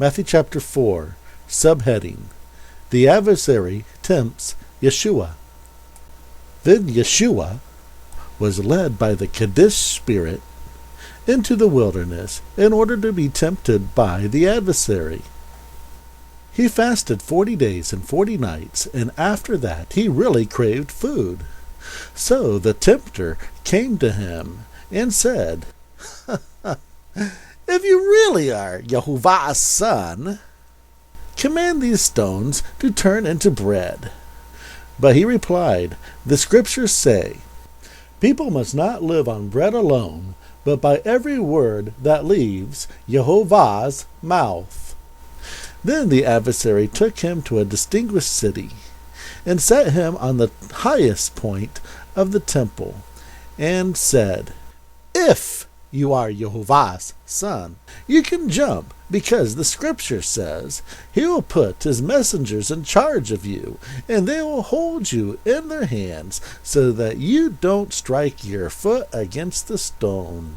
Matthew chapter 4, subheading, The Adversary Tempts Yeshua. Then Yeshua was led by the Kadesh Spirit into the wilderness in order to be tempted by the adversary. He fasted 40 days and 40 nights, and after that he really craved food. So the tempter came to him and said, If you really are Yehovah's son, command these stones to turn into bread. But he replied, The Scriptures say, People must not live on bread alone, but by every word that leaves Yehovah's mouth. Then the adversary took him to a distinguished city, and set him on the highest point of the temple, and said, If you are Yehovah's son, you can jump, because the Scripture says, He will put His messengers in charge of you, and they will hold you in their hands, so that you don't strike your foot against the stone.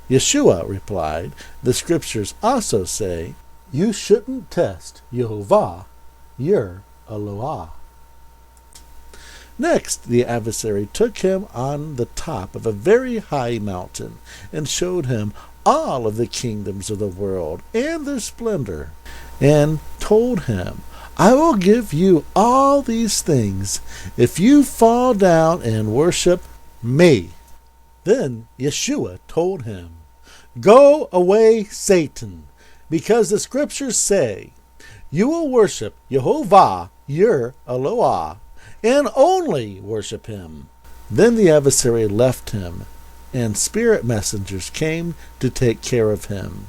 Yeshua replied, The Scriptures also say, You shouldn't test Yehovah, your Eloah. Next, the adversary took him on the top of a very high mountain, and showed him all of the kingdoms of the world and their splendor, and told him, I will give you all these things if you fall down and worship me. Then Yeshua told him, Go away, Satan, because the Scriptures say, You will worship Yehovah, your Eloah, and only worship him. Then the adversary left him, and spirit messengers came to take care of him.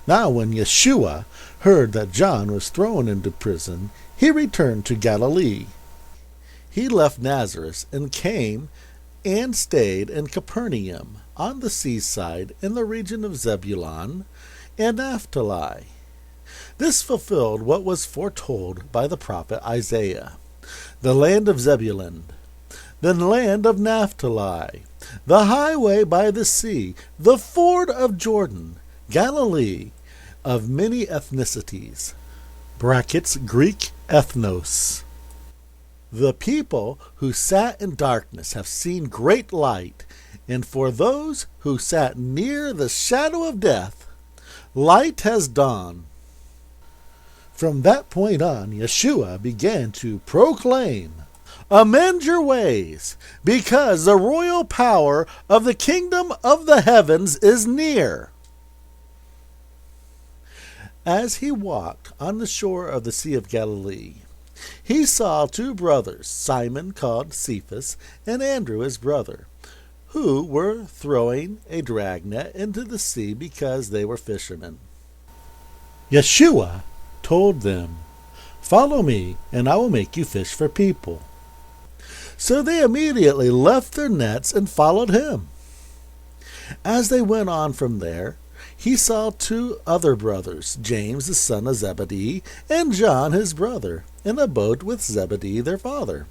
Now when Yeshua heard that John was thrown into prison, he returned to Galilee. He left Nazareth and came and stayed in Capernaum, on the seaside in the region of Zebulun and Naphtali. This fulfilled what was foretold by the prophet Isaiah. The land of Zebulun, the land of Naphtali, the highway by the sea, the ford of Jordan, Galilee of many ethnicities, brackets Greek ethnos. The people who sat in darkness have seen great light, and for those who sat near the shadow of death, light has dawned. From that point on, Yeshua began to proclaim, Amend your ways, because the royal power of the kingdom of the heavens is near. As he walked on the shore of the Sea of Galilee, he saw two brothers, Simon called Cephas, and Andrew his brother, who were throwing a dragnet into the sea because they were fishermen. Yeshua told them, Follow me, and I will make you fish for people. So they immediately left their nets and followed him. As they went on from there, he saw two other brothers, James the son of Zebedee, and John his brother, in a boat with Zebedee their father.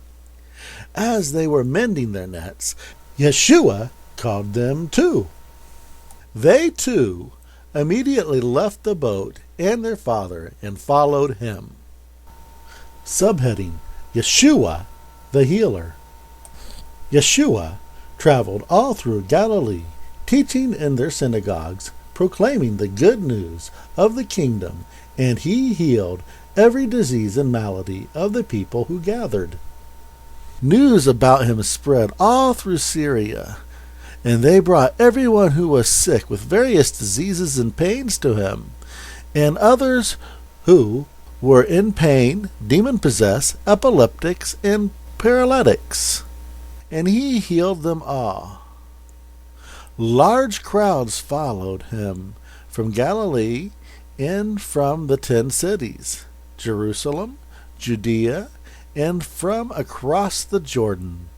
As they were mending their nets, Yeshua called them too. They too immediately left the boat and their father and followed him. Subheading, Yeshua the Healer. Yeshua traveled all through Galilee, teaching in their synagogues, proclaiming the good news of the kingdom, and he healed every disease and malady of the people who gathered. News about him spread all through Syria, and they brought everyone who was sick with various diseases and pains to him, and others who were in pain, demon-possessed, epileptics, and paralytics, and he healed them all. Large crowds followed him from Galilee and from the 10 cities, Jerusalem, Judea, and from across the Jordan.